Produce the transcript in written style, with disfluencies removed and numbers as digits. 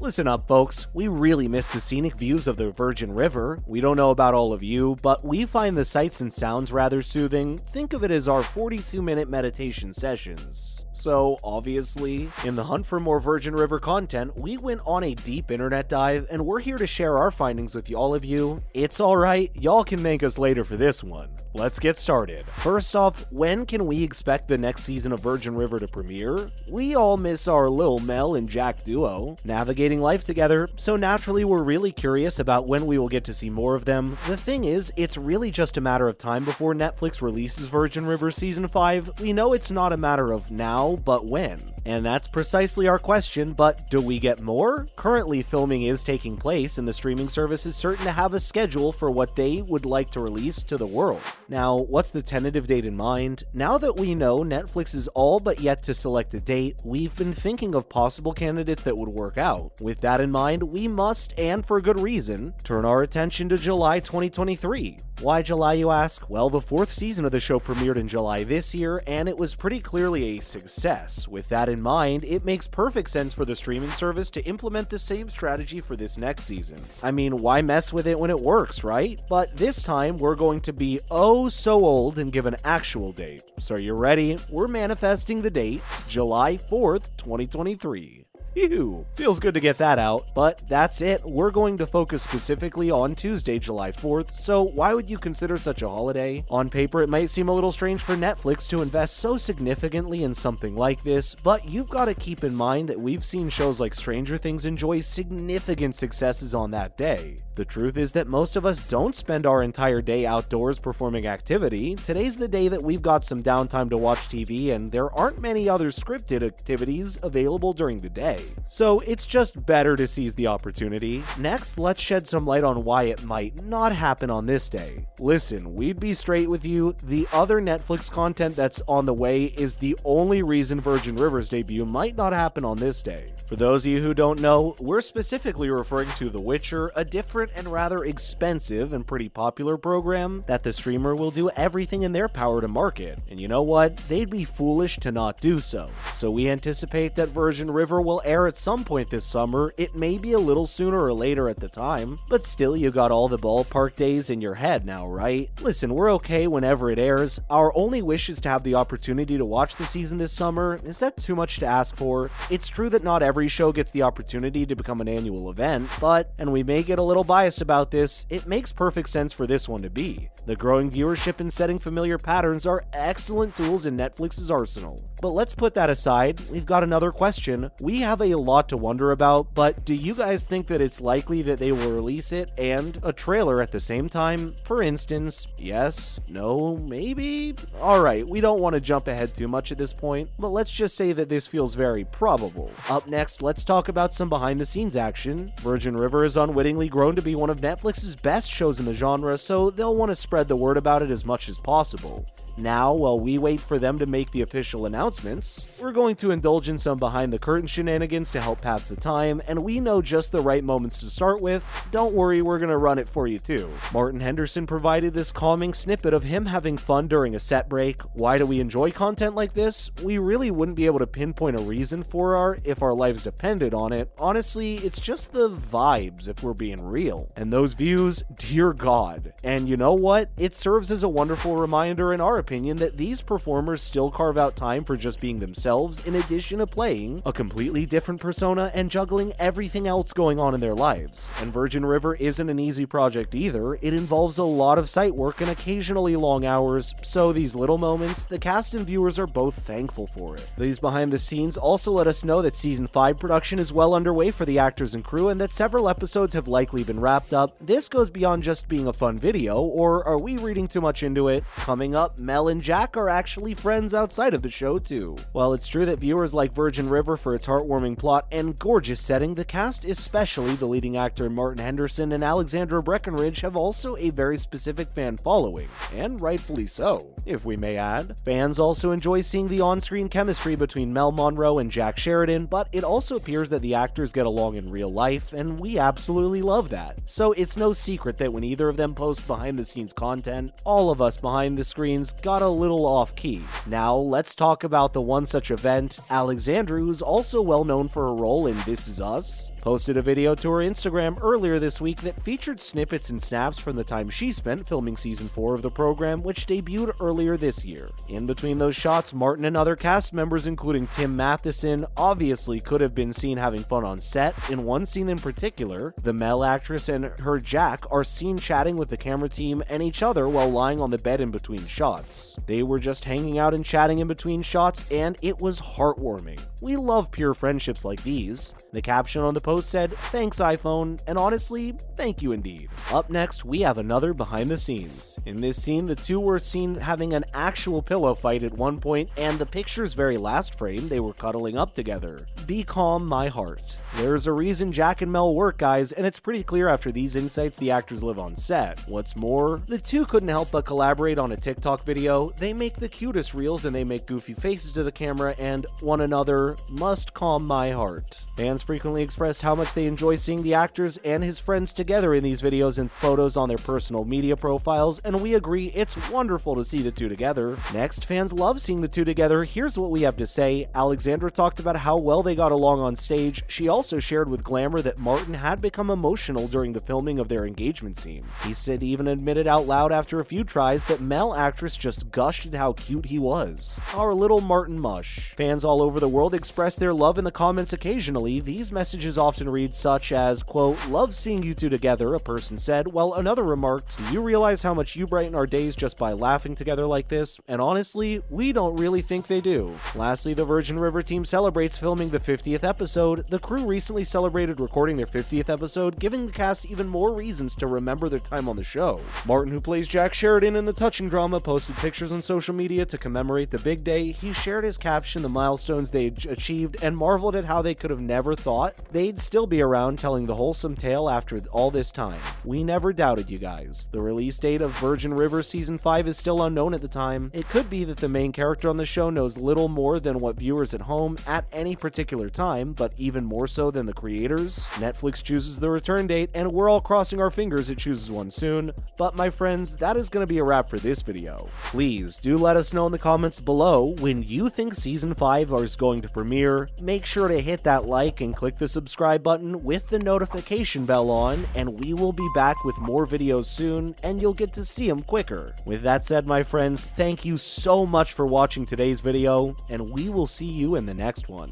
Listen up, folks. We really miss the scenic views of the Virgin River. We don't know about all of you, but we find the sights and sounds rather soothing. Think of it as our 42-minute meditation sessions. So, obviously, in the hunt for more Virgin River content, we went on a deep internet dive, and we're here to share our findings with all of you. It's alright, y'all can thank us later for this one. Let's get started. First off, when can we expect the next season of Virgin River to premiere? We all miss our Lil Mel and Jack duo navigating life together, so naturally we're really curious about when we will get to see more of them. The thing is, it's really just a matter of time before Netflix releases Virgin River Season 5. We know it's not a matter of now, but when. And that's precisely our question, but do we get more? Currently, filming is taking place, and the streaming service is certain to have a schedule for what they would like to release to the world. Now, what's the tentative date in mind? Now that we know Netflix is all but yet to select a date, we've been thinking of possible candidates that would work out. With that in mind, we must, and for good reason, turn our attention to July 2023. Why July, you ask? Well, the 4th season of the show premiered in July this year, and it was pretty clearly a success. With that in mind, it makes perfect sense for the streaming service to implement the same strategy for this next season. I mean, why mess with it when it works, right? But this time, we're going to be oh so old and give an actual date. So you're ready? We're manifesting the date, July 4th, 2023. Ew, feels good to get that out, but that's it. We're going to focus specifically on Tuesday, July 4th, so why would you consider such a holiday? On paper, it might seem a little strange for Netflix to invest so significantly in something like this, but you've got to keep in mind that we've seen shows like Stranger Things enjoy significant successes on that day. The truth is that most of us don't spend our entire day outdoors performing activity. Today's the day that we've got some downtime to watch TV, and there aren't many other scripted activities available during the day. So it's just better to seize the opportunity. Next, let's shed some light on why it might not happen on this day. Listen, we'd be straight with you. The other Netflix content that's on the way is the only reason Virgin River's debut might not happen on this day. For those of you who don't know, we're specifically referring to The Witcher, a different and rather expensive and pretty popular program that the streamer will do everything in their power to market. And you know what? They'd be foolish to not do so. So we anticipate that Virgin River will air at some point this summer. It may be a little sooner or later at the time, but still you got all the ballpark days in your head now, right? Listen, we're okay whenever it airs. Our only wish is to have the opportunity to watch the season this summer. Is that too much to ask for? It's true that not every show gets the opportunity to become an annual event, but, and we may get a little biased about this, it makes perfect sense for this one to be. The growing viewership and setting familiar patterns are excellent tools in Netflix's arsenal. But let's put that aside. We've got another question. We have a lot to wonder about, but do you guys think that it's likely that they will release it and a trailer at the same time? For instance, yes, no, maybe? Alright, we don't want to jump ahead too much at this point, but let's just say that this feels very probable. Up next, let's talk about some behind-the-scenes action. Virgin River has unwittingly grown to be one of Netflix's best shows in the genre, so they'll want to spread the word about it as much as possible. Now, while we wait for them to make the official announcements, we're going to indulge in some behind-the-curtain shenanigans to help pass the time, and we know just the right moments to start with. Don't worry, we're gonna run it for you too. Martin Henderson provided this calming snippet of him having fun during a set break. Why do we enjoy content like this? We really wouldn't be able to pinpoint a reason for if our lives depended on it. Honestly, it's just the vibes if we're being real. And those views, dear God. And you know what? It serves as a wonderful reminder in our opinion that these performers still carve out time for just being themselves in addition to playing a completely different persona and juggling everything else going on in their lives. And Virgin River isn't an easy project either. It involves a lot of site work and occasionally long hours, so these little moments, the cast and viewers are both thankful for it. These behind the scenes also let us know that Season 5 production is well underway for the actors and crew and that several episodes have likely been wrapped up. This goes beyond just being a fun video, or are we reading too much into it? Coming up, Mel and Jack are actually friends outside of the show too. While it's true that viewers like Virgin River for its heartwarming plot and gorgeous setting, the cast, especially the leading actor Martin Henderson and Alexandra Breckenridge, have also a very specific fan following, and rightfully so, if we may add. Fans also enjoy seeing the on-screen chemistry between Mel Monroe and Jack Sheridan, but it also appears that the actors get along in real life, and we absolutely love that. So it's no secret that when either of them post behind-the-scenes content, all of us behind the screens got a little off-key. Now, let's talk about the one such event, Alexandra, who's also well known for her role in This Is Us, posted a video to her Instagram earlier this week that featured snippets and snaps from the time she spent filming season 4 of the program, which debuted earlier this year. In between those shots, Martin and other cast members, including Tim Matheson, obviously could have been seen having fun on set. In one scene in particular, the Mel actress and her Jack are seen chatting with the camera team and each other while lying on the bed in between shots. They were just hanging out and chatting in between shots, and it was heartwarming. We love pure friendships like these. The caption on the post said, "Thanks iPhone," and honestly, thank you indeed. Up next, we have another behind the scenes. In this scene, the two were seen having an actual pillow fight at one point, and the picture's very last frame, they were cuddling up together. Be calm, my heart. There's a reason Jack and Mel work, guys, and it's pretty clear after these insights the actors live on set. What's more, the two couldn't help but collaborate on a TikTok video. They make the cutest reels and they make goofy faces to the camera and one another. Must calm my heart. Fans frequently expressed how much they enjoy seeing the actors and his friends together in these videos and photos on their personal media profiles, and we agree it's wonderful to see the two together. Next, fans love seeing the two together. Here's what we have to say. Alexandra talked about how well they got along on stage. She also shared with Glamour that Martin had become emotional during the filming of their engagement scene. He said he even admitted out loud after a few tries that Mel actress just gushed at how cute he was. Our little Martin mush. Fans all over the world express their love in the comments occasionally. These messages often read such as, quote, "Love seeing you two together," a person said, while another remarked, "Do you realize how much you brighten our days just by laughing together like this? And honestly, we don't really think they do." Lastly, the Virgin River team celebrates filming the 50th episode. The crew recently celebrated recording their 50th episode, giving the cast even more reasons to remember their time on the show. Martin, who plays Jack Sheridan in the touching drama, posted pictures on social media to commemorate the big day. He shared his caption, the milestones they'd achieved, and marveled at how they could have never thought they'd still be around telling the wholesome tale after all this time. We never doubted you guys. The release date of Virgin River Season 5 is still unknown at the time. It could be that the main character on the show knows little more than what viewers at home at any particular time, but even more so than the creators. Netflix chooses the return date, and we're all crossing our fingers it chooses one soon. But my friends, that is going to be a wrap for this video. Please do let us know in the comments below when you think Season 5 is going to premiere. Make sure to hit that like and click the subscribe button with the notification bell on, and we will be back with more videos soon, and you'll get to see them quicker. With that said, my friends, thank you so much for watching today's video, and we will see you in the next one.